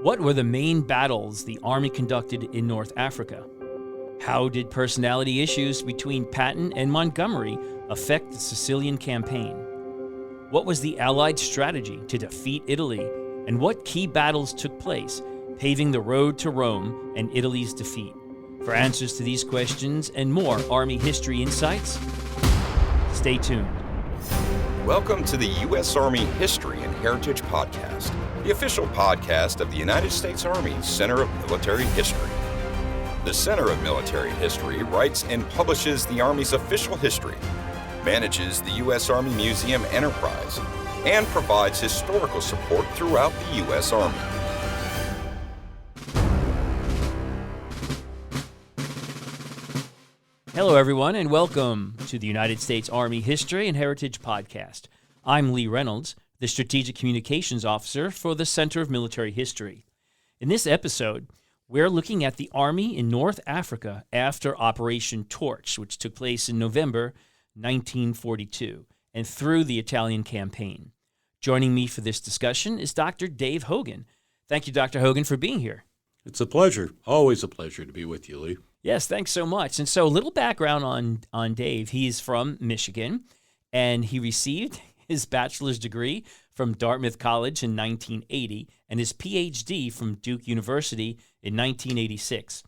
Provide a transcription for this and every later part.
What were the main battles the Army conducted in North Africa? How did personality issues between Patton and Montgomery affect the Sicilian campaign? What was the Allied strategy to defeat Italy, and what key battles took place, paving the road to Rome and Italy's defeat? For answers to these questions and more Army History Insights, stay tuned. Welcome to the U.S. Army History and Heritage Podcast, the official podcast of the United States Army Center of Military History. The Center of Military History writes and publishes the Army's official history, manages the U.S. Army Museum Enterprise, and provides historical support throughout the U.S. Army. Hello, everyone, and welcome to the United States Army History and Heritage Podcast. I'm Lee Reynolds, the Strategic Communications Officer for the Center of Military History. In this episode, we're looking at the Army in North Africa after Operation Torch, which took place in November 1942 and through the Italian campaign. Joining me for this discussion is Dr. Dave Hogan. Thank you, Dr. Hogan, for being here. It's a pleasure. Always a pleasure to be with you, Lee. Yes, thanks so much. And so a little background on Dave. He's from Michigan, and he received his bachelor's degree from Dartmouth College in 1980 and his PhD from Duke University in 1986.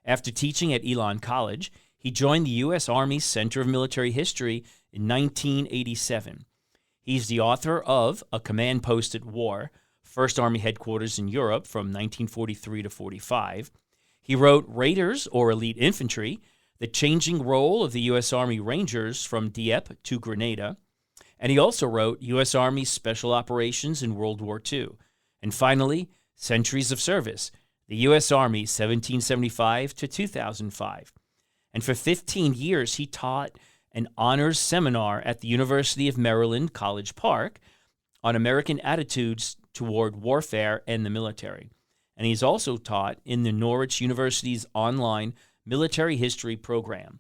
After teaching at Elon College, he joined the U.S. Army Center of Military History in 1987. He's the author of A Command Post at War, First Army Headquarters in Europe from 1943 to 45. He wrote Raiders, or Elite Infantry, the changing role of the U.S. Army Rangers from Dieppe to Grenada. And he also wrote U.S. Army Special Operations in World War II. And finally, Centuries of Service, the U.S. Army 1775 to 2005. And for 15 years, he taught an honors seminar at the University of Maryland, College Park, on American attitudes toward warfare and the military. And he's also taught in the Norwich University's online military history program.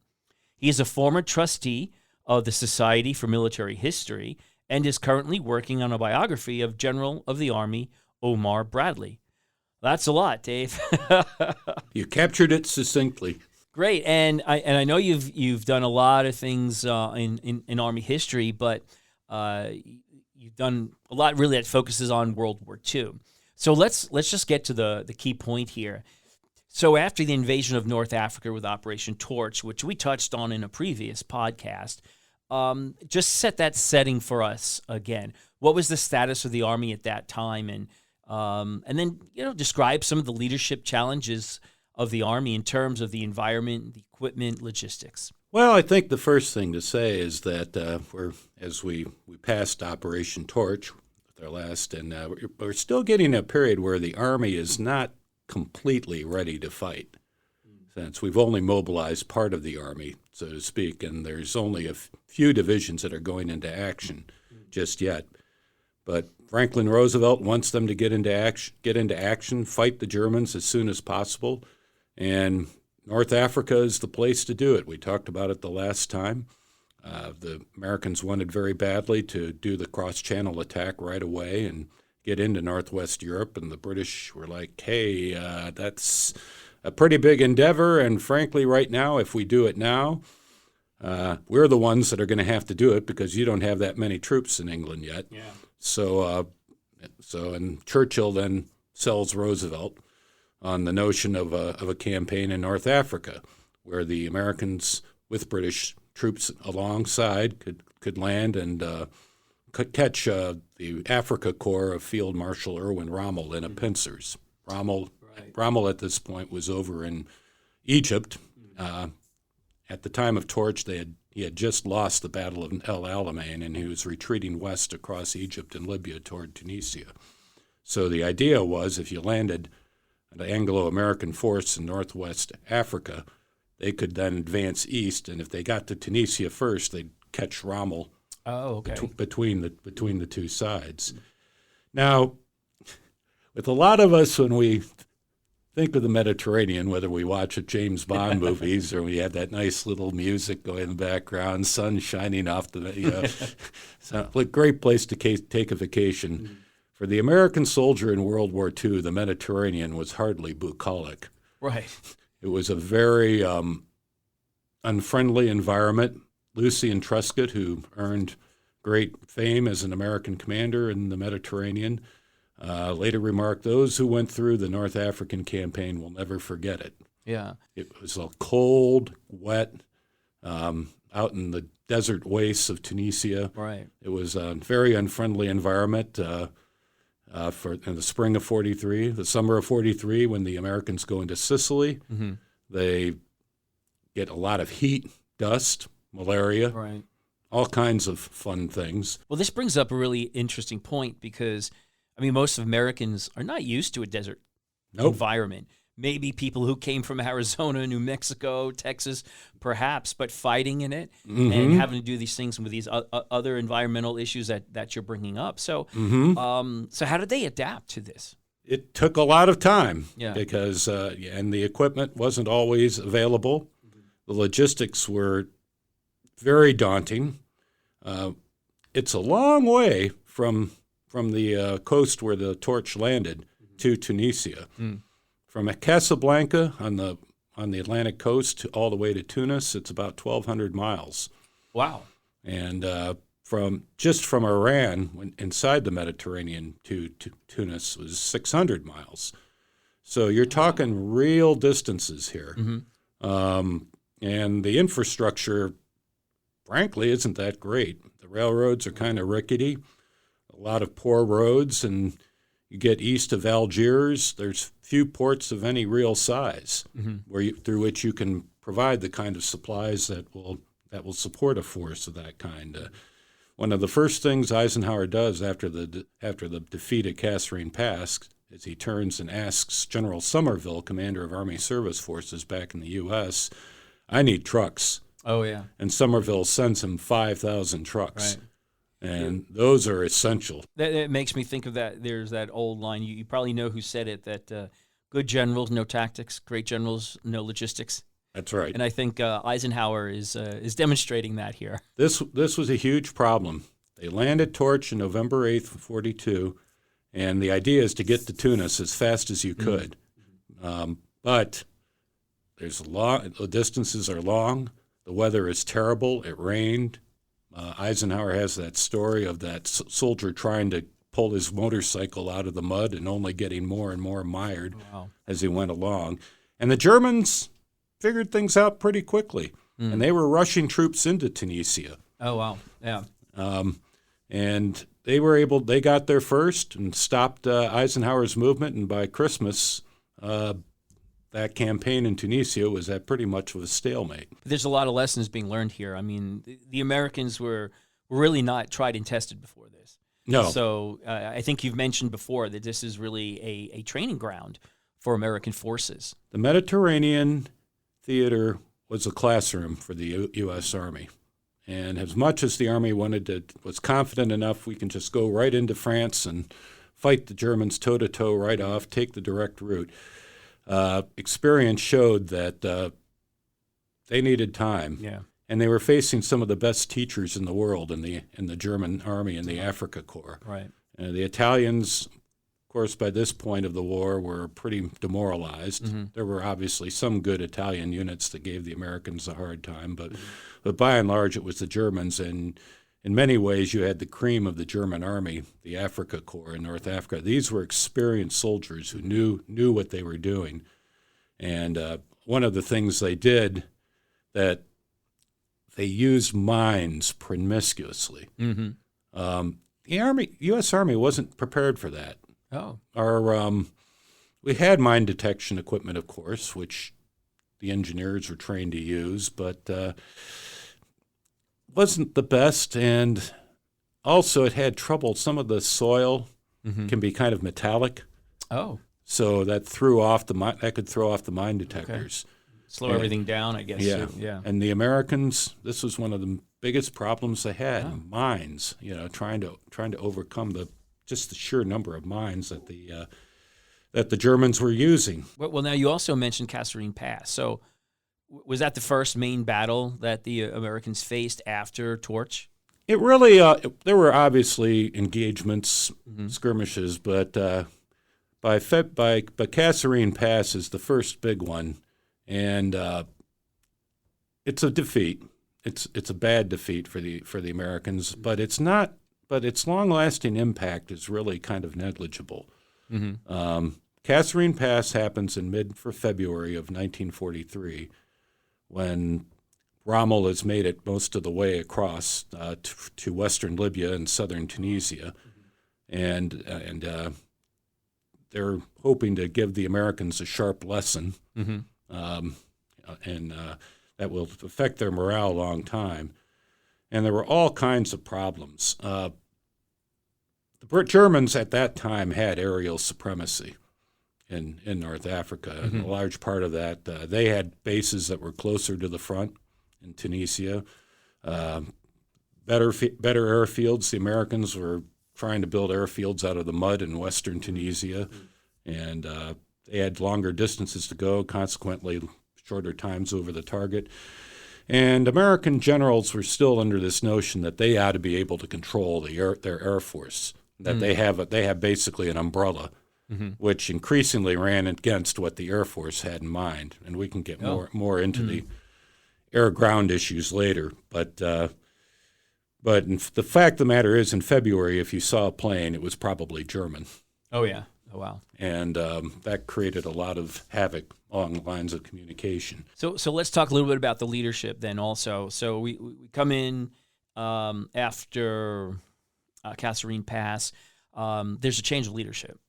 He is a former trustee of the Society for Military History and is currently working on a biography of General of the Army Omar Bradley. That's a lot, Dave. You captured it succinctly. Great, and I know you've done a lot of things in Army history, but you've done a lot really that focuses on World War II. So let's just get to the key point here. So after the invasion of North Africa with Operation Torch, which we touched on in a previous podcast, just set that setting for us again. What was the status of the Army at that time, and then describe some of the leadership challenges of the Army in terms of the environment, the equipment, logistics. Well, I think the first thing to say is that as we passed Operation Torch with our last, and we're still getting a period where the Army is not completely ready to fight, since we've only mobilized part of the Army, so to speak, and there's only a few divisions that are going into action just yet. But Franklin Roosevelt wants them to get into action, fight the Germans as soon as possible, and North Africa is the place to do it. We talked about it the last time. The Americans wanted very badly to do the cross-channel attack right away and get into Northwest Europe, and the British were like, hey, that's a pretty big endeavor, and frankly, right now, if we do it now, we're the ones that are going to have to do it because you don't have that many troops in England yet. Yeah. So and Churchill then sells Roosevelt on the notion of a campaign in North Africa, where the Americans with British troops alongside could land and could catch the Africa Corps of Field Marshal Erwin Rommel in a pincers. Rommel at this point was over in Egypt. At the time of Torch, he had just lost the Battle of El Alamein, and he was retreating west across Egypt and Libya toward Tunisia. So the idea was if you landed an Anglo-American force in northwest Africa, they could then advance east, and if they got to Tunisia first, they'd catch Rommel between the two sides. Now, with a lot of us, when we think of the Mediterranean, whether we watch James Bond movies or we have that nice little music going in the background, sun shining off the, so a great place to take a vacation. For the American soldier in World War II, the Mediterranean was hardly bucolic. Right. It was a very unfriendly environment. Lucian Truscott, who earned great fame as an American commander in the Mediterranean, later remarked, "Those who went through the North African campaign will never forget it." Yeah. It was a cold, wet, out in the desert wastes of Tunisia. Right. It was a very unfriendly environment in the spring of 43. The summer of 43, when the Americans go into Sicily, they get a lot of heat, dust, malaria, Right. all kinds of fun things. Well, this brings up a really interesting point because, I mean, most Americans are not used to a desert environment. Maybe people who came from Arizona, New Mexico, Texas, perhaps, but fighting in it and having to do these things with these other environmental issues that you're bringing up. So, so how did they adapt to this? It took a lot of time Yeah. because, and the equipment wasn't always available. The logistics were very daunting. It's a long way from the coast where the torch landed to Tunisia. From Casablanca on the Atlantic coast all the way to Tunis, it's about 1,200 miles. Wow. And from Iran, inside the Mediterranean to Tunis, was 600 miles. So you're talking real distances here. And the infrastructure, frankly, isn't that great. The railroads are kind of rickety, a lot of poor roads, and you get east of Algiers, there's few ports of any real size through which you can provide the kind of supplies that will support a force of that kind. One of the first things Eisenhower does after the defeat at Kasserine Pass is he turns and asks General Somerville, commander of Army Service Forces back in the U.S., "I need trucks." Oh, yeah. And Somerville sends him 5,000 trucks. Right. And those are essential. That makes me think of that. There's that old line. You probably know who said it, that good generals, no tactics. Great generals, no logistics. That's right. And I think Eisenhower is demonstrating that here. This was a huge problem. They landed Torch on November 8th, 42, and the idea is to get to Tunis as fast as you could. But the distances are long. The weather is terrible. It rained. Eisenhower has that story of that soldier trying to pull his motorcycle out of the mud and only getting more and more mired as he went along. And the Germans figured things out pretty quickly, and they were rushing troops into Tunisia. Oh, wow. Yeah. And they got there first and stopped Eisenhower's movement, and by Christmas, that campaign in Tunisia was at pretty much of a stalemate. There's a lot of lessons being learned here. I mean, the Americans were really not tried and tested before this. No. So I think you've mentioned before that this is really a training ground for American forces. The Mediterranean theater was a classroom for the U.S. Army. And as much as the Army was confident enough, we can just go right into France and fight the Germans toe-to-toe right off, take the direct route. Experience showed that they needed time, and they were facing some of the best teachers in the world in the German Army and the Africa Corps. Right. The Italians, of course, by this point of the war, were pretty demoralized. There were obviously some good Italian units that gave the Americans a hard time, but by and large, it was the Germans. And in many ways, you had the cream of the German Army, the Africa Corps in North Africa. These were experienced soldiers who knew what they were doing. And one of the things they did, that they used mines promiscuously. The U.S. Army wasn't prepared for that. Oh. We had mine detection equipment, of course, which the engineers were trained to use, but wasn't the best, and also it had trouble. Some of the soil can be kind of metallic. Oh. So that could throw off the mine detectors. Okay. Slow everything down, I guess. Yeah. Yeah. And the Americans, this was one of the biggest problems they had, mines, trying to overcome the sheer number of mines that the Germans were using. Well, now you also mentioned Kasserine Pass. So was that the first main battle that the Americans faced after Torch? It really there were obviously engagements, skirmishes, but by Kasserine Pass is the first big one, and it's a defeat. It's a bad defeat for the Americans, but it's not. But its long-lasting impact is really kind of negligible. Kasserine Pass happens in mid-February of 1943, when Rommel has made it most of the way across to western Libya and southern Tunisia, and they're hoping to give the Americans a sharp lesson, and that will affect their morale a long time. And there were all kinds of problems. The Germans at that time had aerial supremacy in North Africa, and a large part of that, they had bases that were closer to the front in Tunisia, better airfields. The Americans were trying to build airfields out of the mud in western Tunisia, and they had longer distances to go, consequently shorter times over the target. And American generals were still under this notion that they ought to be able to control their air force, that they have basically an umbrella, which increasingly ran against what the Air Force had in mind. And we can get more into the air-ground issues later. But the fact of the matter is, in February, if you saw a plane, it was probably German. Oh, yeah. Oh, wow. And that created a lot of havoc along the lines of communication. So let's talk a little bit about the leadership then also. So we come in after Kasserine Pass. There's a change of leadership.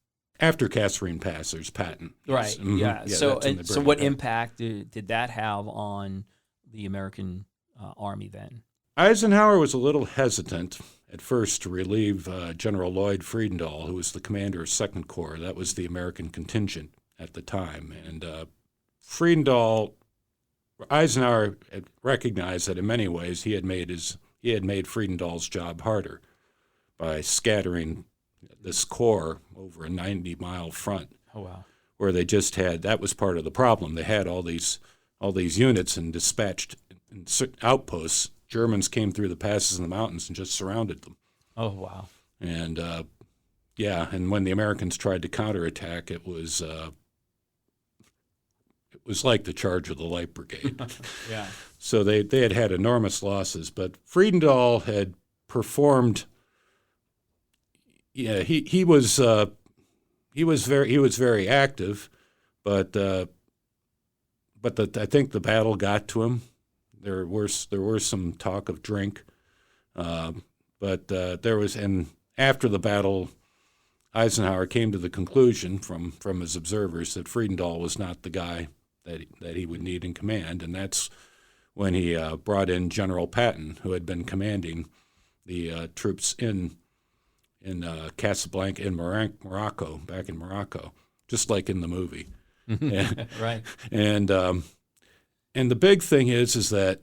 After Kasserine Pass, there's Patton. Right, yeah. So what impact did that have on the American Army then? Eisenhower was a little hesitant at first to relieve General Lloyd Friedendahl, who was the commander of Second Corps. That was the American contingent at the time. And Eisenhower had recognized that in many ways he had made Friedendahl's job harder by scattering this corps over a 90-mile front. Oh, wow. Where they just had, that was part of the problem. They had all these units and dispatched in outposts. Germans came through the passes in the mountains and just surrounded them. Oh, wow. And, and when the Americans tried to counterattack, it was like the charge of the Light Brigade. Yeah. So they had enormous losses. But Friedendahl had performed. Yeah, he was very active, but I think the battle got to him. There were some talk of drink, but there was, and after the battle, Eisenhower came to the conclusion from his observers that Friedendahl was not the guy that he would need in command, and that's when he brought in General Patton, who had been commanding the troops in Casablanca, in Morocco, back in Morocco, just like in the movie. Right. And the big thing is that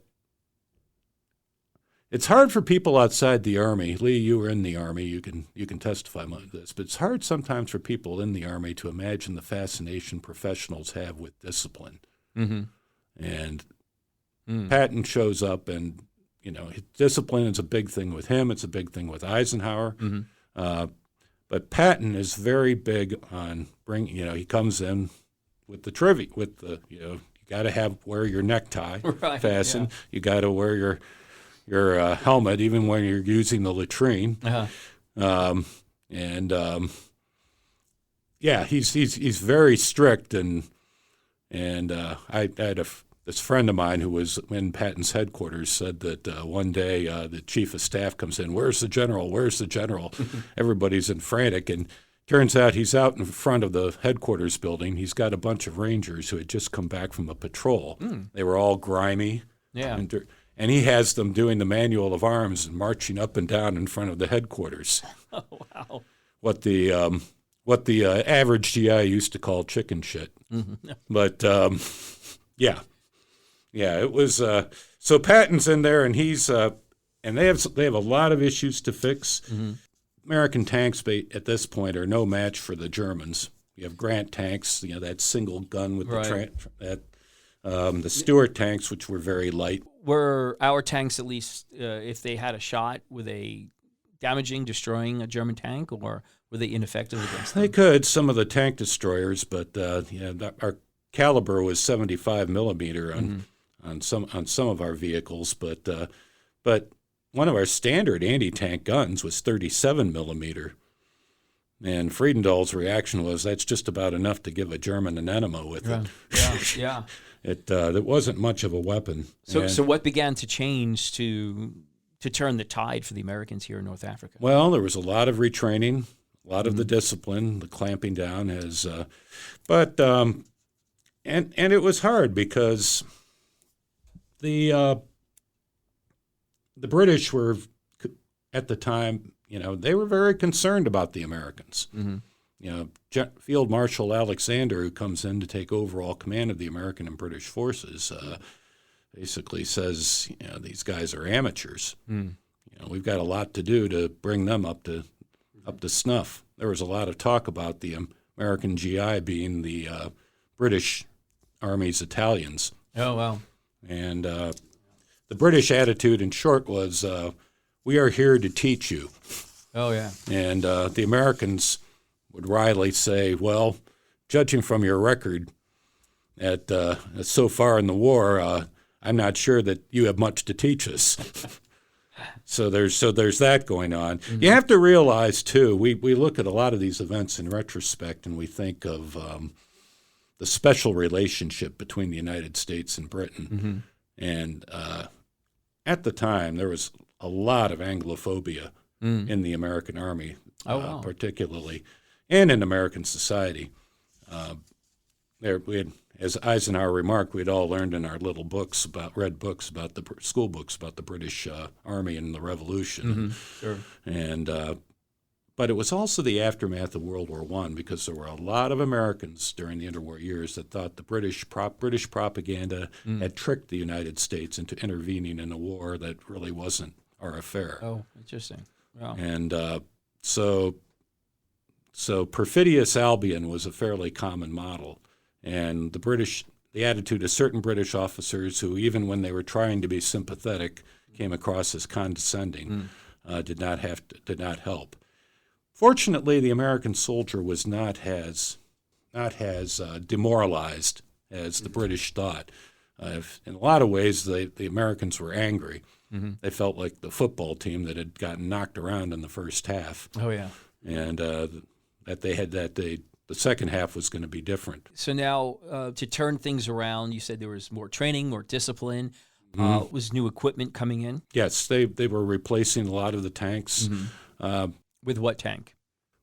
it's hard for people outside the Army. Lee, you were in the Army. You can testify to this, but it's hard sometimes for people in the Army to imagine the fascination professionals have with discipline. And Patton shows up, and discipline is a big thing with him. It's a big thing with Eisenhower. But Patton is very big on bringing. He comes in with the trivia, with the you got to wear your necktie fastened. Yeah. You got to wear your helmet even when you're using the latrine. He's very strict, and I had this friend of mine who was in Patton's headquarters said that one day the chief of staff comes in, "Where's the general? Where's the general?" Everybody's in frantic, and turns out he's out in front of the headquarters building. He's got a bunch of Rangers who had just come back from a patrol. They were all grimy. Yeah. And he has them doing the manual of arms and marching up and down in front of the headquarters. Oh, wow. What the average GI used to call chicken shit. But it was so Patton's in there, and he's and they have a lot of issues to fix. American tanks at this point are no match for the Germans. You have Grant tanks, that single gun with the The Stuart tanks, which were very light. Were our tanks, at least, if they had a shot, were they damaging, destroying a German tank, or were they ineffective against them? They could, some of the tank destroyers, but our caliber was 75 millimeter on some of our vehicles, but one of our standard anti-tank guns was 37 millimeter. And Friedendahl's reaction was, that's just about enough to give a German an enema with it. Yeah. It wasn't much of a weapon. So what began to change to turn the tide for the Americans here in North Africa? Well, there was a lot of retraining, a lot of the discipline, the clamping down and it was hard because the British were at the time, they were very concerned about the Americans. Field Marshal Alexander, who comes in to take overall command of the American and British forces, basically says, these guys are amateurs. We've got a lot to do to bring them up to snuff. There was a lot of talk about the American GI being the British Army's Italians. Oh, wow. And the British attitude, in short, was, we are here to teach you. Oh, yeah. And the Americans would wryly say, well, judging from your record so far in the war, I'm not sure that you have much to teach us. So there's that going on. You have to realize, too, we look at a lot of these events in retrospect and we think of the special relationship between the United States and Britain. And at the time, there was a lot of Anglophobia in the American Army, particularly, and in American society. As Eisenhower remarked, we'd all learned in our little read books about school books about the British Army and the Revolution. Sure. And but it was also the aftermath of World War I, because there were a lot of Americans during the interwar years that thought the British propaganda had tricked the United States into intervening in a war that really wasn't our affair. Oh, interesting. Wow. And so perfidious Albion was a fairly common model. And the attitude of certain British officers who, even when they were trying to be sympathetic, came across as condescending, did not help. Fortunately, the American soldier was not as demoralized as the British thought. In a lot of ways, the Americans were angry. They felt like the football team that had gotten knocked around in the first half. Oh, yeah. And the second half was going to be different. So now, to turn things around, you said there was more training, more discipline. Was new equipment coming in? Yes, they were replacing a lot of the tanks. With what tank?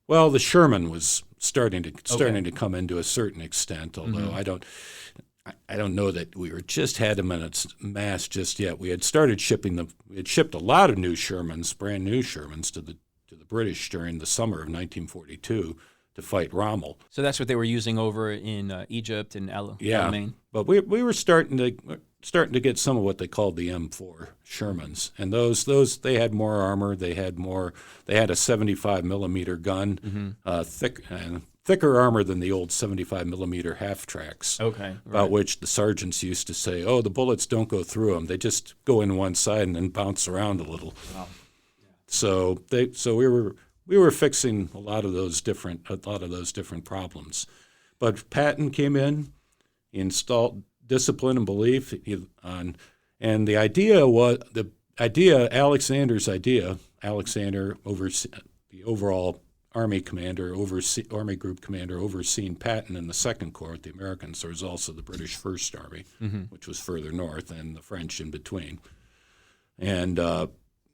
Well, the Sherman was starting to come in to a certain extent, although I don't know that we had them in its mass just yet. We had started shipping we had shipped a lot of new Shermans, brand new Shermans, to the British during the summer of 1942 to fight Rommel. So that's what they were using over in Egypt and Alamein. But we were starting to get some of what they called the M4 Shermans, and those they had more armor. They had a 75 millimeter gun, thicker armor than the old 75 millimeter half tracks. Okay, right. About which the sergeants used to say, "Oh, the bullets don't go through them; they just go in one side and then bounce around a little." Wow. Yeah. So we were fixing a lot of those different problems, but Patton came in, he installed discipline and belief and the idea was Alexander's idea. Alexander, the overall Army commander, Army group commander, overseeing Patton in the Second Corps with the Americans. There was also the British First Army, which was further north, and the French in between. And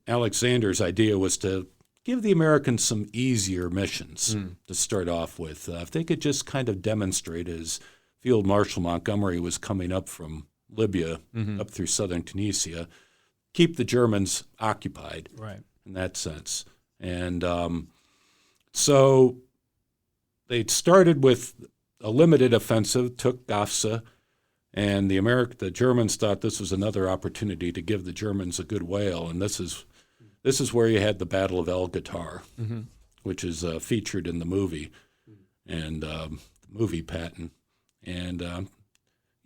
Alexander's idea was to give the Americans some easier missions to start off with. If they could just kind of demonstrate, as Field Marshal Montgomery was coming up from Libya up through southern Tunisia, keep the Germans occupied, right, in that sense. And so they started with a limited offensive, took Gafsa, and the Germans thought this was another opportunity to give the Germans a good whale, and this is where you had the Battle of El Guitar, which is featured in the movie, and movie Patton. And,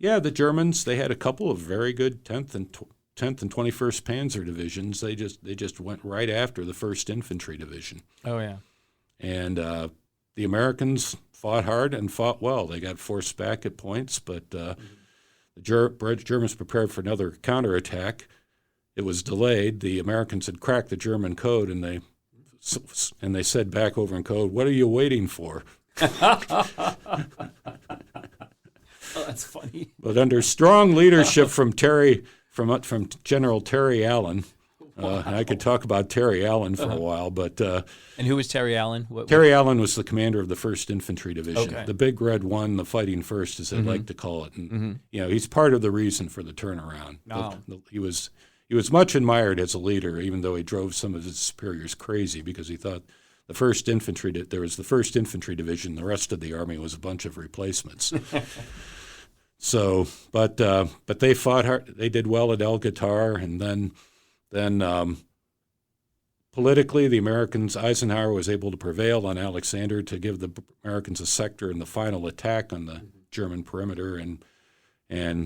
Yeah, the Germans, they had a couple of very good 10th and 21st Panzer divisions. They just went right after the 1st Infantry Division. Oh, yeah. And the Americans fought hard and fought well. They got forced back at points, but the Germans prepared for another counterattack. It was delayed. The Americans had cracked the German code, and they said back over in code, "What are you waiting for?" Oh, that's funny. But under strong leadership from General Terry Allen, I could talk about Terry Allen for a while, but And who was Terry Allen? Terry Allen was the commander of the 1st Infantry Division, Okay. the Big Red One, the Fighting First, as they like to call it. And he's part of the reason for the turnaround. Wow. He was much admired as a leader, even though he drove some of his superiors crazy because he thought there was the 1st Infantry Division. The rest of the army was a bunch of replacements. So, but they fought hard. They did well at El Guitar, and then politically, the Americans, Eisenhower was able to prevail on Alexander to give the Americans a sector in the final attack on the German perimeter, and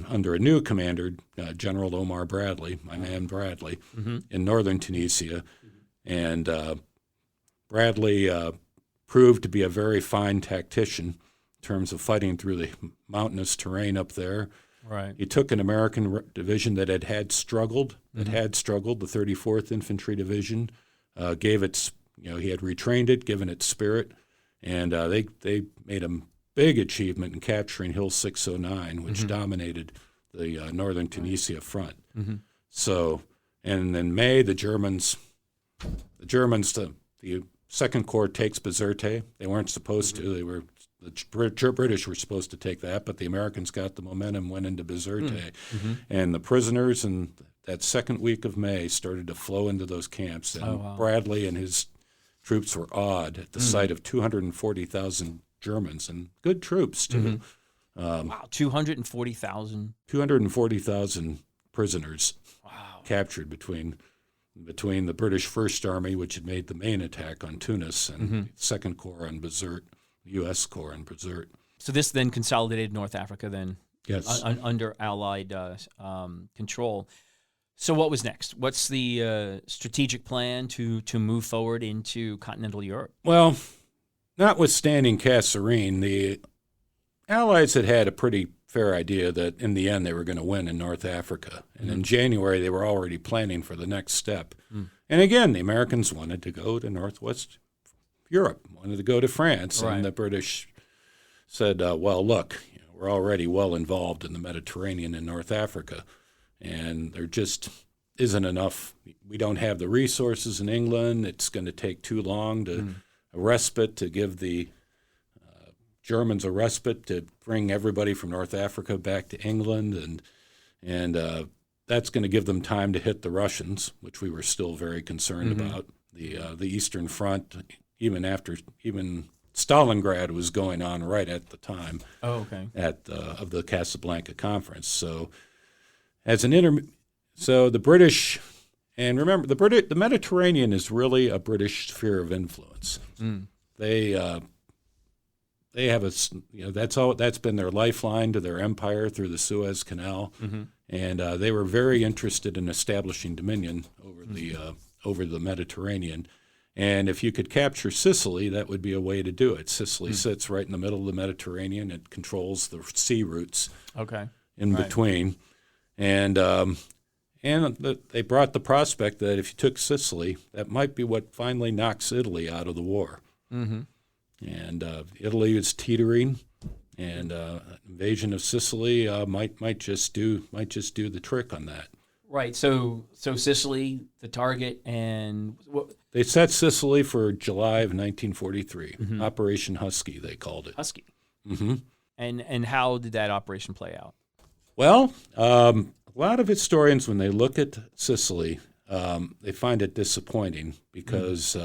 under a new commander, General Omar Bradley, my man Bradley, in northern Tunisia, and Bradley proved to be a very fine tactician in terms of fighting through the mountainous terrain up there. Right. He took an American division that had struggled, the 34th Infantry Division, gave its, he had retrained it, given it spirit, and they made a big achievement in capturing Hill 609, which dominated the northern Tunisia front. So, and in May, the Second Corps takes Bizerte. They weren't supposed to. The British were supposed to take that, but the Americans got the momentum, went into Bizerte. And the prisoners in that second week of May started to flow into those camps. And Bradley and his troops were awed at the sight of 240,000 Germans, and good troops, too. Wow, 240,000. 240,000 prisoners Wow. captured between the British First Army, which had made the main attack on Tunis, and the Second Corps on Bizerte, the U.S. Corps on Bizerte. So this then consolidated North Africa then Yes. under Allied control. So what was next? What's the strategic plan to move forward into continental Europe? Well, notwithstanding Kasserine, the Allies had a pretty fair idea that in the end they were going to win in North Africa. And in January, they were already planning for the next step. And again, the Americans wanted to go to Northwest Europe, wanted to go to France. Right. And the British said, well, look, we're already well involved in the Mediterranean and North Africa, and there just isn't enough. We don't have the resources in England. It's going to take too long to a respite to give the Germans a respite to bring everybody from North Africa back to England, and that's going to give them time to hit the Russians, which we were still very concerned about. The Eastern Front, even Stalingrad was going on right at the time. Oh, okay. Of the Casablanca Conference. So so the British, and remember the Mediterranean is really a British sphere of influence. They have that's been their lifeline to their empire through the Suez Canal, and they were very interested in establishing dominion over the Mediterranean. And if you could capture Sicily, that would be a way to do it. Sicily sits right in the middle of the Mediterranean. It controls the sea routes in between. And they brought the prospect that if you took Sicily, that might be what finally knocks Italy out of the war. And Italy is teetering, and invasion of Sicily might just do the trick on that. Right. So Sicily, the target, and they set Sicily for July of 1943. Operation Husky, they called it. Husky. And how did that operation play out? Well, a lot of historians, when they look at Sicily, they find it disappointing because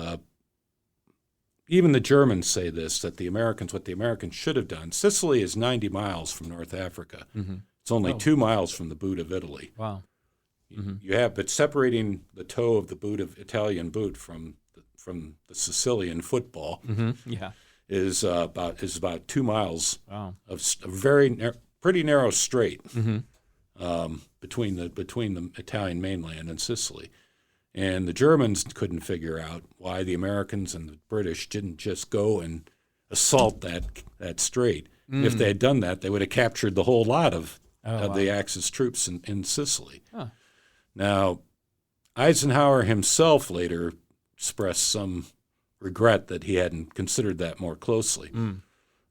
even the Germans say this, that what the Americans should have done. Sicily is 90 miles from North Africa. It's only 2 miles from the boot of Italy. Wow. But separating the toe of the boot of Italian boot from the Sicilian football is about 2 miles Wow. of very pretty narrow strait Mm-hmm. between the Italian mainland and Sicily. And the Germans couldn't figure out why the Americans and the British didn't just go and assault that strait. If they had done that, they would have captured the whole lot of the Axis troops in Sicily. Huh. Now, Eisenhower himself later expressed some regret that he hadn't considered that more closely.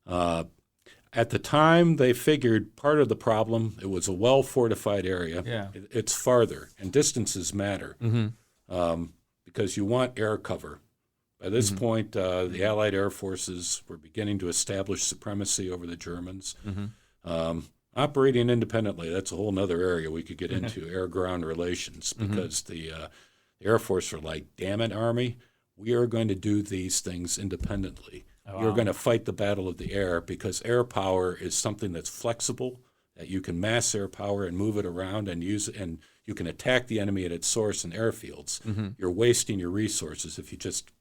At the time, they figured part of the problem, it was a well-fortified area. Yeah. It's farther, and distances matter Mm-hmm. because you want air cover. By this point, the Allied air forces were beginning to establish supremacy over the Germans. Operating independently, that's a whole other area we could get into, air-ground relations, because the Air Force were like, damn it, Army, we are going to do these things independently. You're going to fight the battle of the air because air power is something that's flexible, that you can mass air power and move it around and use it, and you can attack the enemy at its source in airfields. You're wasting your resources if you just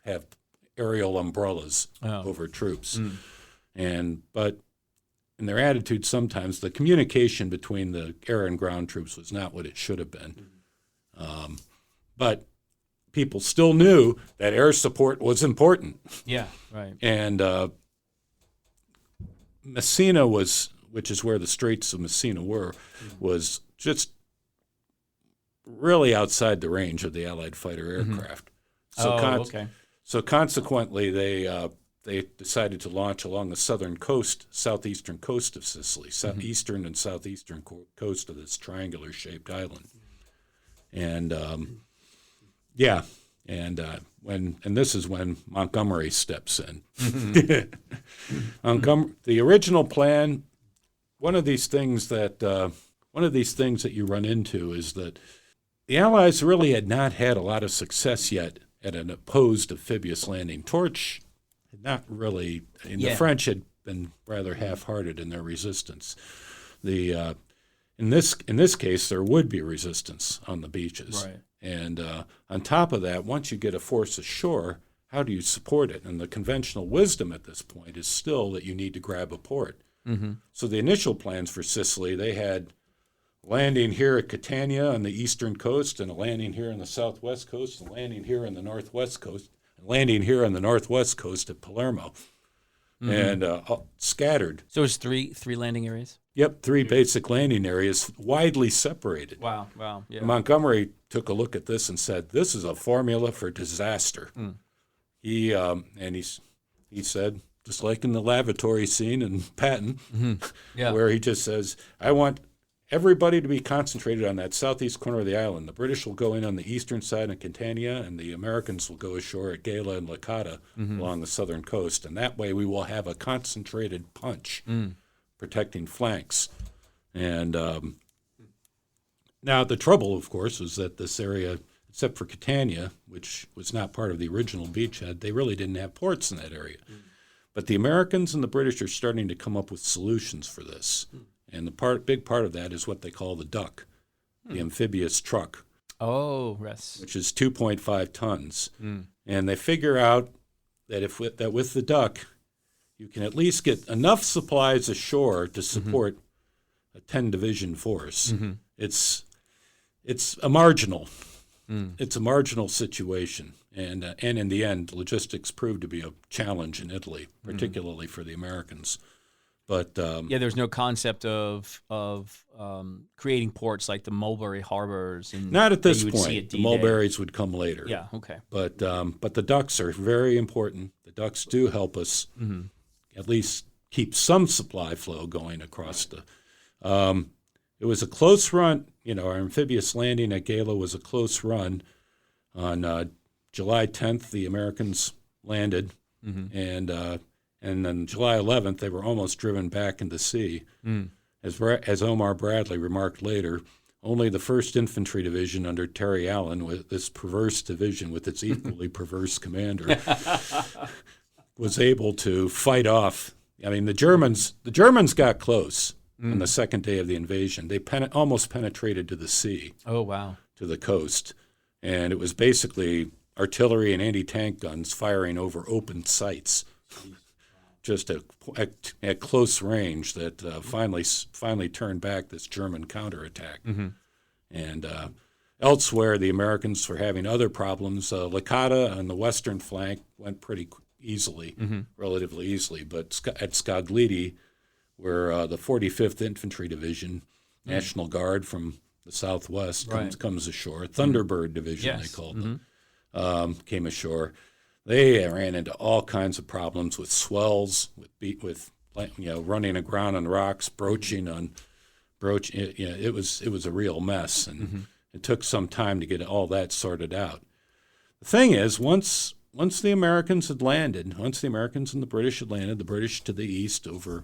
have aerial umbrellas over troops. But in their attitude sometimes, the communication between the air and ground troops was not what it should have been. But people still knew that air support was important. Yeah, right. And Messina which is where the Straits of Messina were, was just really outside the range of the Allied fighter aircraft. So consequently, they decided to launch along the southeastern coast of Sicily, eastern and southeastern coast of this triangular-shaped island. And and this is when Montgomery steps in. The original plan, one of these things that you run into is that the Allies really had not had a lot of success yet at an opposed amphibious landing. Torch had not really, the French had been rather half-hearted in their resistance. In this case, there would be resistance on the beaches. Right. And on top of that, once you get a force ashore, how do you support it? And the conventional wisdom at this point is still that you need to grab a port. So the initial plans for Sicily, they had landing here at Catania on the eastern coast, and a landing here on the southwest coast, and landing here on the northwest coast, and landing here on the northwest coast at Palermo, and scattered. So it's three landing areas? Yep, 3 basic landing areas, widely separated. Wow, yeah. Montgomery took a look at this and said, this is a formula for disaster. He said, just like in the lavatory scene in Patton, where he just says, I want everybody to be concentrated on that southeast corner of the island. The British will go in on the eastern side of Catania, and the Americans will go ashore at Gela and Licata along the southern coast. And that way we will have a concentrated punch protecting flanks. And now the trouble, of course, is that this area, except for Catania, which was not part of the original beachhead, they really didn't have ports in that area. But the Americans and the British are starting to come up with solutions for this. And the big part of that is what they call the duck, the amphibious truck. Oh, yes. Which is 2.5 tons. And they figure out that with the duck, you can at least get enough supplies ashore to support a 10-division force. It's a marginal. It's a marginal situation. And in the end, logistics proved to be a challenge in Italy, particularly for the Americans. But there's no concept of creating ports like the Mulberry harbors. And not at this point. The Mulberries would come later. Yeah, okay. But the ducks are very important. The ducks do help us at least keep some supply flow going across the. It was a close run. Our amphibious landing at Gela was a close run. On July 10th, the Americans landed, and then July 11th, they were almost driven back into sea. As Omar Bradley remarked later, only the 1st Infantry Division under Terry Allen, with this perverse division with its equally perverse commander, was able to fight off. I mean, the Germans got close on the second day of the invasion. They almost penetrated to the sea. Oh, wow. To the coast. And it was basically artillery and anti-tank guns firing over open sights. just at close range that finally turned back this German counterattack. And elsewhere, the Americans were having other problems. Licata on the western flank went pretty easily, relatively easily, but at Scaglietti, where the 45th Infantry Division, National Guard from the southwest, comes ashore. Thunderbird Division, they called them, came ashore. They ran into all kinds of problems with swells, with running aground on rocks, broaching. It was a real mess, and it took some time to get all that sorted out. The thing is, once the Americans had landed, once the Americans and the British had landed, the British to the east over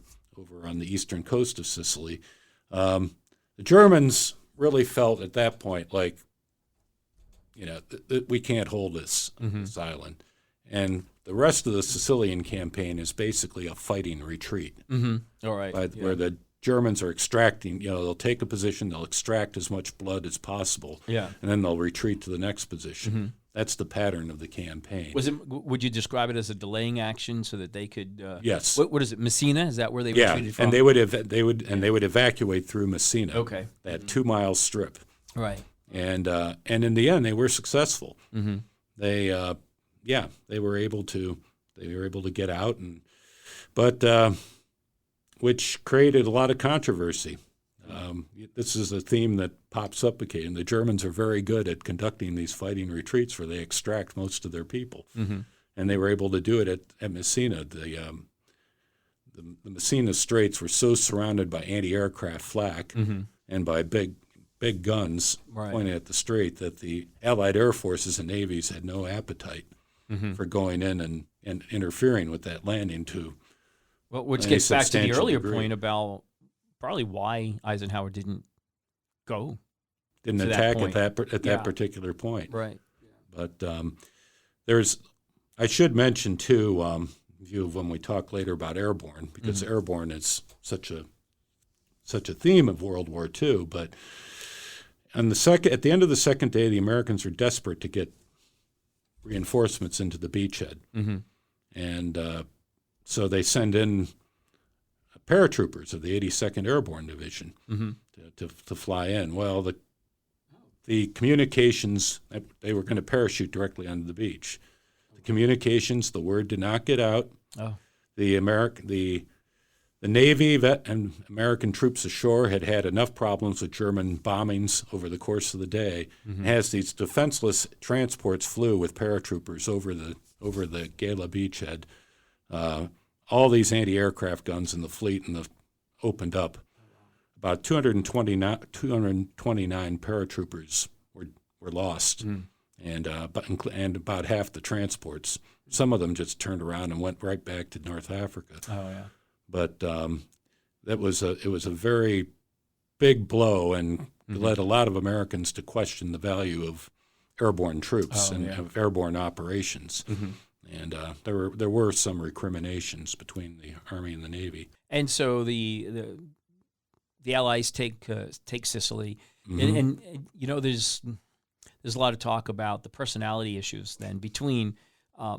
on the eastern coast of Sicily, the Germans really felt at that point like, we can't hold this island. And the rest of the Sicilian campaign is basically a fighting retreat. All right. Where the Germans are extracting, they'll take a position, they'll extract as much blood as possible, and then they'll retreat to the next position. That's the pattern of the campaign. Would you describe it as a delaying action so that they could? Yes. What is it? Messina? Is that where they retreated from? And they would evacuate through Messina. Okay. That 2-mile strip. Right. And in the end, they were successful. They were able to get out, but which created a lot of controversy. This is a theme that pops up occasionally. The Germans are very good at conducting these fighting retreats where they extract most of their people, and they were able to do it at Messina. The Messina Straits were so surrounded by anti-aircraft flak and by big guns pointing at the strait that the Allied air forces and navies had no appetite for going in and interfering with that landing which gets back to the earlier point about probably why Eisenhower didn't attack at that particular point. Right. But I should mention too, when we talk later about airborne, because airborne is such a theme of World War II. But at the end of the second day, the Americans are desperate to get reinforcements into the beachhead, and so they send in paratroopers of the 82nd Airborne Division to fly in. Well, the communications, they were going to parachute directly onto the beach. The communications, the word did not get out. The Navy and American troops ashore had enough problems with German bombings over the course of the day. As these defenseless transports flew with paratroopers over the Gala beachhead, all these anti-aircraft guns in the fleet opened up. About 229 paratroopers were lost, and about half the transports. Some of them just turned around and went right back to North Africa. Oh yeah. But it was a very big blow, and led a lot of Americans to question the value of airborne troops of airborne operations. And there were some recriminations between the Army and the Navy. And so the Allies take Sicily, and there's a lot of talk about the personality issues then between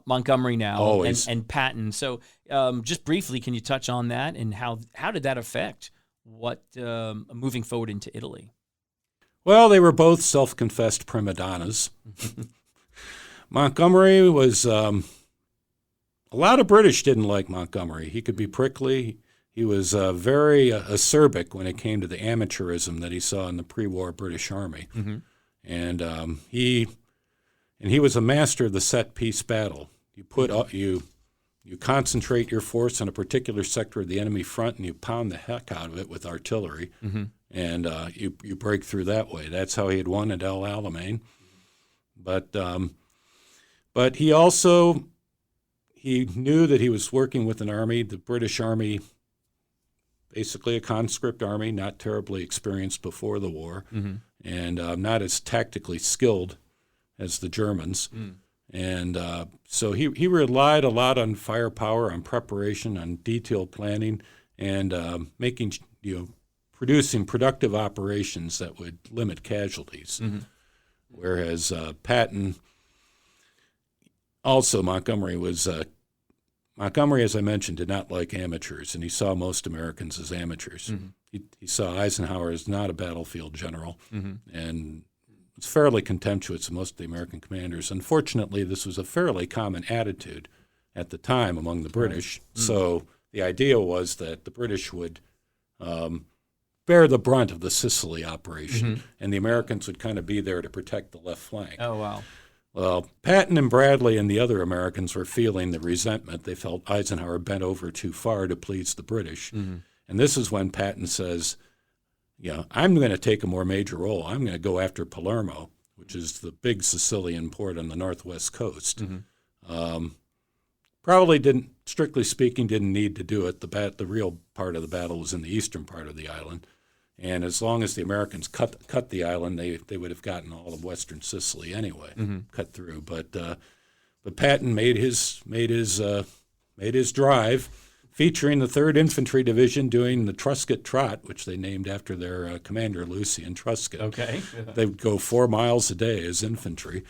Montgomery now and Patton. So just briefly, can you touch on that, and how did that affect what moving forward into Italy? Well, they were both self-confessed prima donnas. Montgomery was a lot of British didn't like Montgomery. He could be prickly. He was very acerbic when it came to the amateurism that he saw in the pre-war British Army, and he was a master of the set-piece battle. You concentrate your force on a particular sector of the enemy front, and you pound the heck out of it with artillery, and you break through that way. That's how he had won at El Alamein. But he knew that he was working with an army, the British Army, basically a conscript army, not terribly experienced before the war, and not as tactically skilled as the Germans. And so he relied a lot on firepower, on preparation, on detailed planning, and producing productive operations that would limit casualties. Whereas Patton, also Montgomery was Montgomery, as I mentioned, did not like amateurs, and he saw most Americans as amateurs. He saw Eisenhower as not a battlefield general, and was fairly contemptuous of most of the American commanders. Unfortunately, this was a fairly common attitude at the time among the British. So the idea was that the British would bear the brunt of the Sicily operation, and the Americans would kind of be there to protect the left flank. Oh, wow. Well, Patton and Bradley and the other Americans were feeling the resentment. They felt Eisenhower bent over too far to please the British. And this is when Patton says, I'm going to take a more major role. I'm going to go after Palermo, which is the big Sicilian port on the northwest coast. Probably didn't, strictly speaking, didn't need to do it. The real part of the battle was in the eastern part of the island. And as long as the Americans cut the island, they would have gotten all of western Sicily anyway, cut through. But Patton made his drive, featuring the 3rd Infantry Division doing the Truscott Trot, which they named after their commander, Lucien Truscott. Okay. They would go 4 miles a day as infantry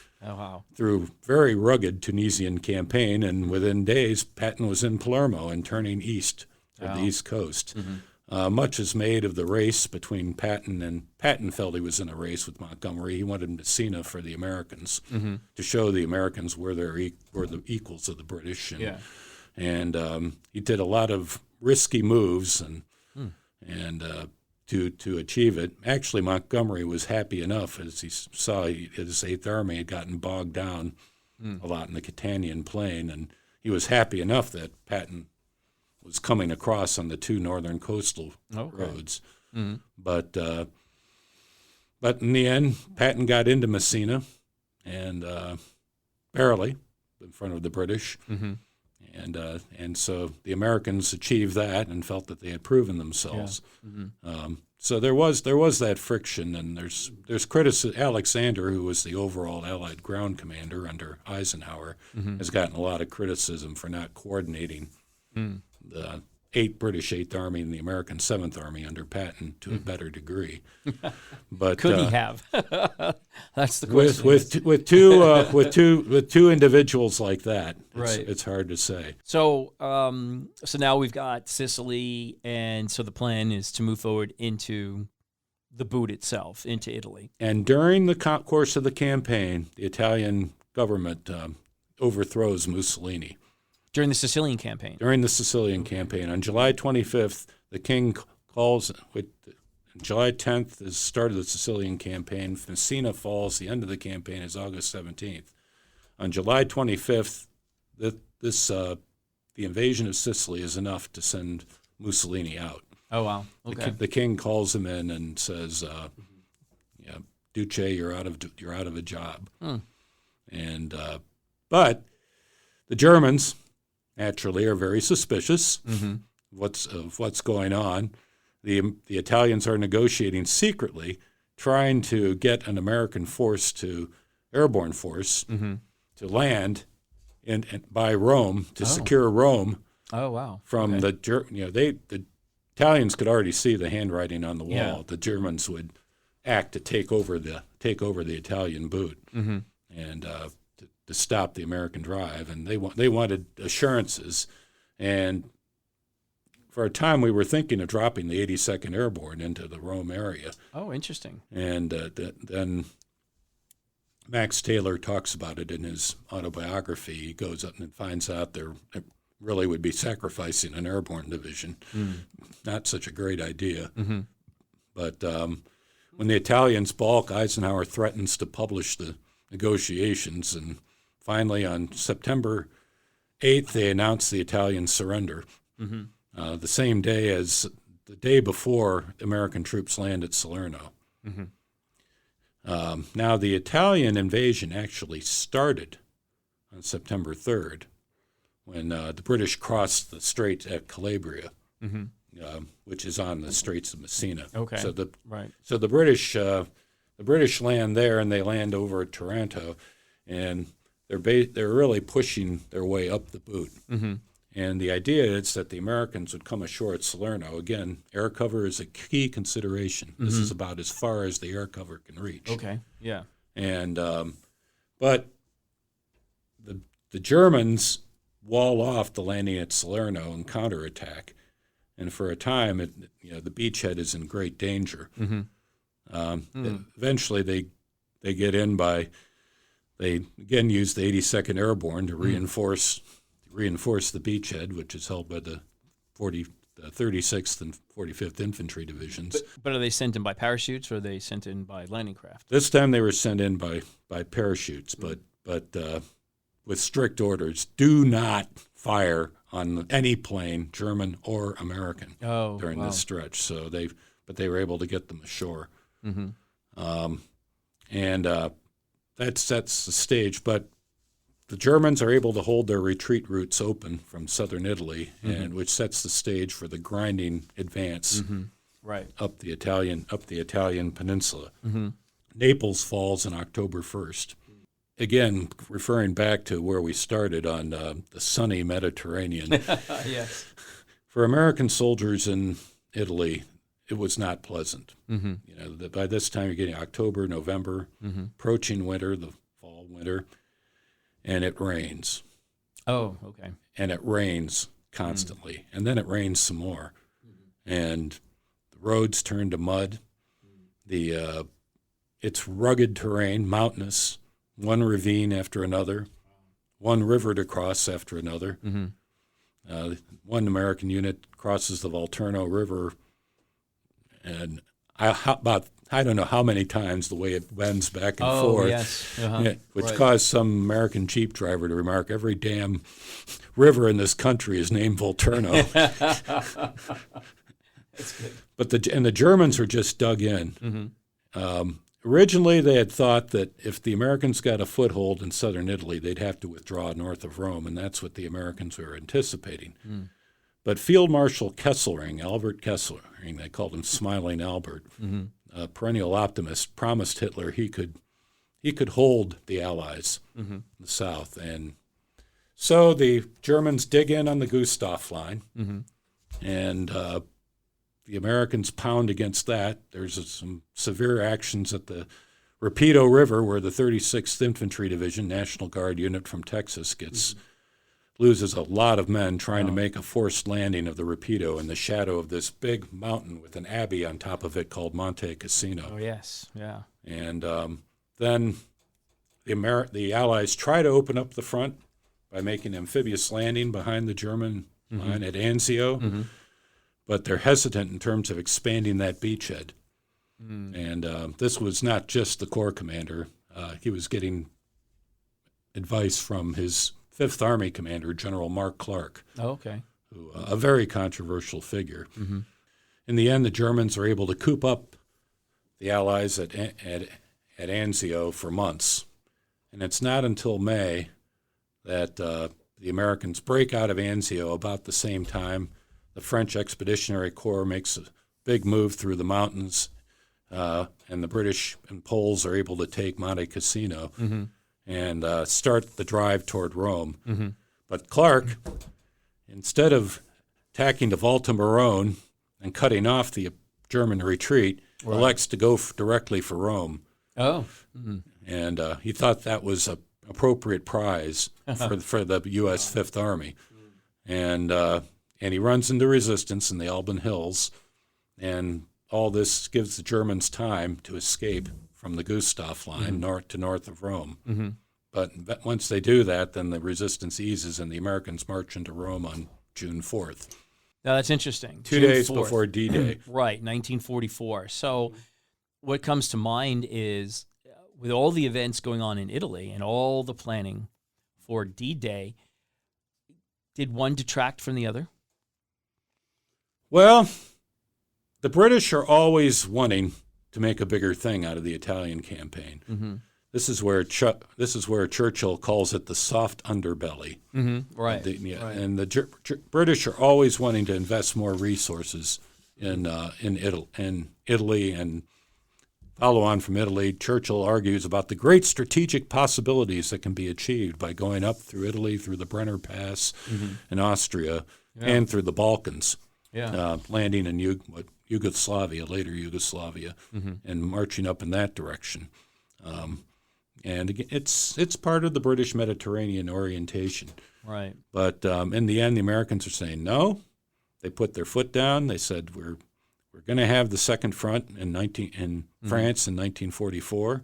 through very rugged Tunisian campaign, and within days, Patton was in Palermo and turning east toward the east coast. Much is made of the race between Patton, and Patton felt he was in a race with Montgomery. He wanted Messina for the Americans to show the Americans were the equals of the British. And he did a lot of risky moves and to achieve it. Actually, Montgomery was happy enough as he saw his Eighth Army had gotten bogged down a lot in the Catanian Plain, and he was happy enough that Patton was coming across on the 2 northern coastal roads. But in the end, Patton got into Messina, and barely in front of the British. And so the Americans achieved that and felt that they had proven themselves. So there was that friction, and there's criticism. Alexander, who was the overall Allied ground commander under Eisenhower, has gotten a lot of criticism for not coordinating the British Eighth Army and the American Seventh Army under Patton to a better degree. But could he have? That's the question. With two individuals like that, it's hard to say. So now we've got Sicily, and so the plan is to move forward into the boot itself, into Italy. And during the course of the campaign, the Italian government overthrows Mussolini. During the Sicilian campaign? During the Sicilian campaign. On July 25th, the king calls, July 10th is the start of the Sicilian campaign. Messina falls. The end of the campaign is August 17th. On July 25th, the invasion of Sicily is enough to send Mussolini out. Oh, wow. Okay. The king calls him in and says, Duce, you're out of a job. And but the Germans naturally are very suspicious of what's going on. The Italians are negotiating secretly, trying to get an American airborne force, to land by Rome to secure Rome. Oh, wow! From the Italians could already see the handwriting on the wall. Yeah. The Germans would act to take over the Italian boot, and to stop the American drive, and they wanted assurances. And for a time, we were thinking of dropping the 82nd Airborne into the Rome area. Oh, interesting. And then Max Taylor talks about it in his autobiography. He goes up and finds out there really would be sacrificing an airborne division. Not such a great idea. But when the Italians balk, Eisenhower threatens to publish the negotiations, and finally, on September 8th, they announced the Italian surrender. The same day as the day before, American troops land at Salerno. Now, the Italian invasion actually started on September 3rd when the British crossed the strait at Calabria, which is on the Straits of Messina. Okay. So the British land there, and they land over at Taranto, and they're really pushing their way up the boot. And the idea is that the Americans would come ashore at Salerno. Again, air cover is a key consideration. This is about as far as the air cover can reach. Okay, yeah. And but the Germans wall off the landing at Salerno and counterattack. And for a time, the beachhead is in great danger. Eventually, they get in by they again use the 82nd Airborne to reinforce the beachhead, which is held by the 36th and 45th Infantry Divisions. But are they sent in by parachutes or are they sent in by landing craft? This time they were sent in by parachutes, but with strict orders: do not fire on any plane, German or American, during this stretch. So they were able to get them ashore, and that sets the stage. But the Germans are able to hold their retreat routes open from southern Italy, and which sets the stage for the grinding advance up the Italian peninsula. Naples falls on October 1st. Again, referring back to where we started on the sunny Mediterranean. Yes. For American soldiers in Italy, it was not pleasant. By this time, you're getting October, November, approaching winter, the fall, winter, and it rains. Oh, okay. And it rains constantly, and then it rains some more, and the roads turn to mud. It's rugged terrain, mountainous. One ravine after another, one river to cross after another. One American unit crosses the Volturno River, and I don't know how many times the way it bends back and forth, yes. which caused some American Jeep driver to remark, every damn river in this country is named Volturno. That's good. But the Germans are just dug in. Originally, they had thought that if the Americans got a foothold in southern Italy, they'd have to withdraw north of Rome, and that's what the Americans were anticipating. But Field Marshal Kesselring, Albert Kesselring, they called him Smiling Albert, a perennial optimist, promised Hitler he could hold the Allies in the south. And so the Germans dig in on the Gustav line, and the Americans pound against that. There's some severe actions at the Rapido River, where the 36th Infantry Division, National Guard unit from Texas, loses a lot of men trying to make a forced landing of the Rapido in the shadow of this big mountain with an abbey on top of it called Monte Cassino. Oh, yes, yeah. And then the Allies try to open up the front by making amphibious landing behind the German line at Anzio. But they're hesitant in terms of expanding that beachhead. And this was not just the Corps commander. He was getting advice from his Fifth Army commander, General Mark Clark, who a very controversial figure. In the end, the Germans are able to coop up the Allies at Anzio for months. And it's not until May that the Americans break out of Anzio about the same time. The French Expeditionary Corps makes a big move through the mountains, and the British and Poles are able to take Monte Cassino and start the drive toward Rome. But Clark, instead of attacking the Volta Marone and cutting off the German retreat, elects to go directly for Rome. And he thought that was an appropriate prize for the U.S. Fifth Army. And he runs into resistance in the Alban Hills, and all this gives the Germans time to escape from the Gustav line north of Rome. But once they do that, then the resistance eases, and the Americans march into Rome on June 4th. Now, that's interesting. 2 days before D-Day. Right, 1944. So what comes to mind is, with all the events going on in Italy and all the planning for D-Day, did one detract from the other? Well, the British are always wanting to make a bigger thing out of the Italian campaign. This is where Churchill calls it the soft underbelly. Right. And the British are always wanting to invest more resources in Italy, and follow on from Italy. Churchill argues about the great strategic possibilities that can be achieved by going up through Italy, through the Brenner Pass in Austria, and through the Balkans. Landing in Yugoslavia, later Yugoslavia, and marching up in that direction. And again, it's part of the British Mediterranean orientation. Right. But in the end, the Americans are saying no. They put their foot down. They said we're going to have the second front in France in 1944,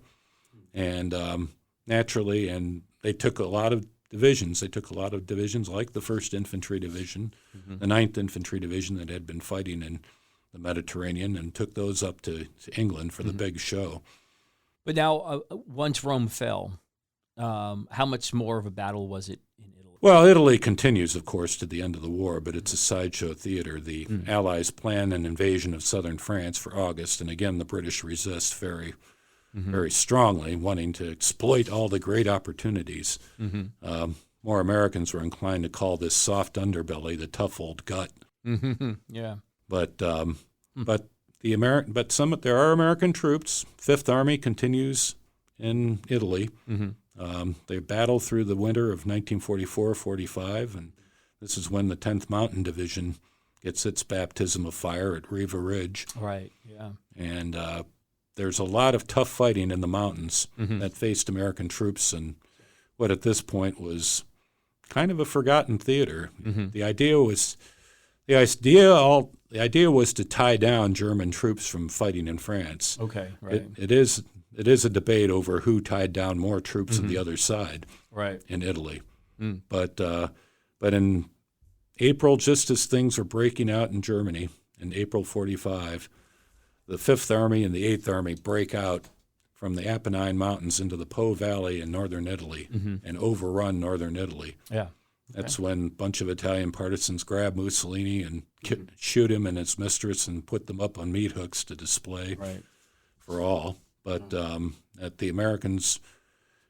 and naturally, and they took a lot of divisions. They took a lot of divisions like the 1st Infantry Division, the 9th Infantry Division that had been fighting in the Mediterranean, and took those up to England for the big show. But now, once Rome fell, how much more of a battle was it in Italy? Well, Italy continues, of course, to the end of the war, but it's a sideshow theater. The Allies plan an invasion of southern France for August, and again, the British resist very, very strongly, wanting to exploit all the great opportunities. More Americans were inclined to call this soft underbelly the tough old gut. Yeah. But there are American troops. Fifth Army continues in Italy. They battle through the winter of 1944-45, and this is when the 10th Mountain Division gets its baptism of fire at Riva Ridge. Right, yeah. And there's a lot of tough fighting in the mountains that faced American troops, and what at this point was kind of a forgotten theater. The idea was to tie down German troops from fighting in France. Okay, right. It is a debate over who tied down more troops on the other side, right, in Italy. But in April, just as things were breaking out in Germany, in April 45, the Fifth Army and the Eighth Army break out from the Apennine Mountains into the Po Valley in northern Italy and overrun northern Italy. Yeah. That's when a bunch of Italian partisans grab Mussolini and shoot him and his mistress and put them up on meat hooks to display for all. But at the Americans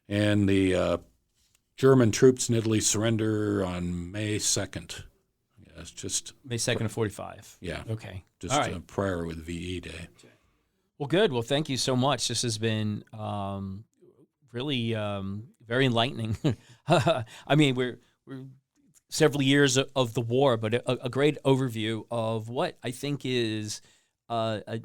and the German troops in Italy surrender on May 2nd. Yeah, it's just May 2nd of 45. Yeah. Okay. Just all right. prior with VE Day. Well, good. Well, thank you so much. This has been really very enlightening. I mean, we're several years of the war, but a great overview of what I think is, and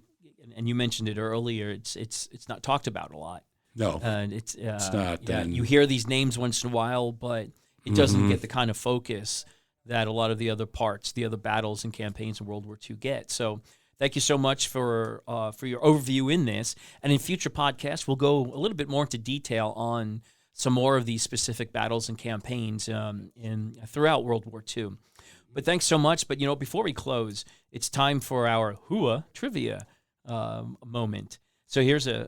you mentioned it earlier. It's not talked about a lot. No, and it's not. Yeah, you hear these names once in a while, but it doesn't get the kind of focus that a lot of the other parts, the other battles and campaigns in World War II get. So, thank you so much for your overview in this. And in future podcasts, we'll go a little bit more into detail on some more of these specific battles and campaigns throughout World War II. But thanks so much. But, before we close, it's time for our Hua trivia moment. So here's a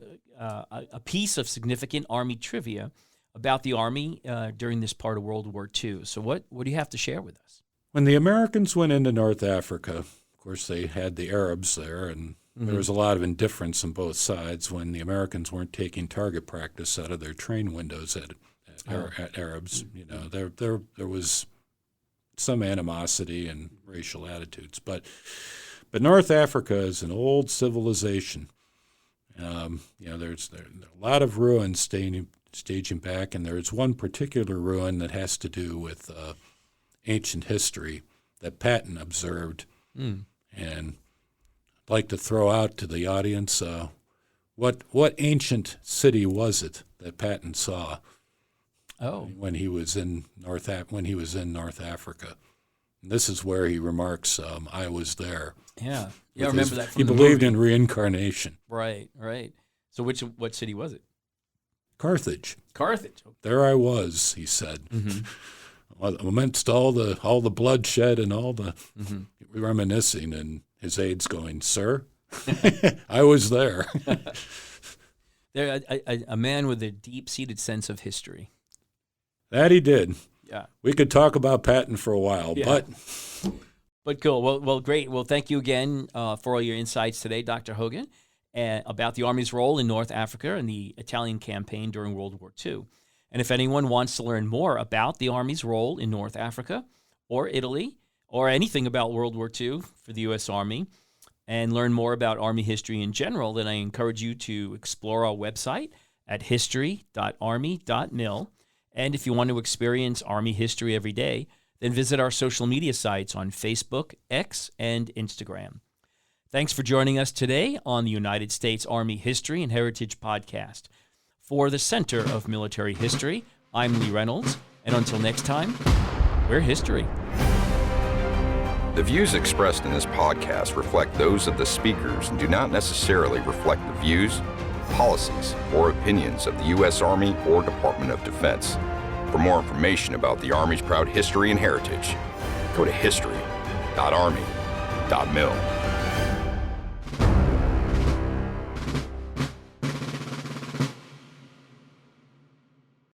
piece of significant Army trivia about the Army during this part of World War II. So what do you have to share with us? When the Americans went into North Africa, of course, they had the Arabs there, and there was a lot of indifference on both sides when the Americans weren't taking target practice out of their train windows at Arabs. There was some animosity and racial attitudes, but North Africa is an old civilization. There's a lot of ruins staging back, and there's one particular ruin that has to do with ancient history that Patton observed, and I'd like to throw out to the audience what ancient city was it that Patton saw when he was in North Africa. And this is where he remarks, "I was there." Yeah, I remember that. From he believed in reincarnation. Right. So what city was it? Carthage. Carthage. There I was, he said. Amidst all the bloodshed and all the reminiscing, and his aides going, "Sir, I was there." There, a man with a deep-seated sense of history. That he did. Yeah. We could talk about Patton for a while, But cool. Well, great. Well, thank you again for all your insights today, Dr. Hogan, about the Army's role in North Africa and the Italian campaign during World War II. And if anyone wants to learn more about the Army's role in North Africa or Italy or anything about World War II for the U.S. Army and learn more about Army history in general, then I encourage you to explore our website at history.army.mil. And if you want to experience Army history every day, then visit our social media sites on Facebook, X, and Instagram. Thanks for joining us today on the United States Army History and Heritage Podcast. For the Center of Military History, I'm Lee Reynolds, and until next time, we're history. The views expressed in this podcast reflect those of the speakers and do not necessarily reflect the views, policies, or opinions of the U.S. Army or Department of Defense. For more information about the Army's proud history and heritage, go to history.army.mil.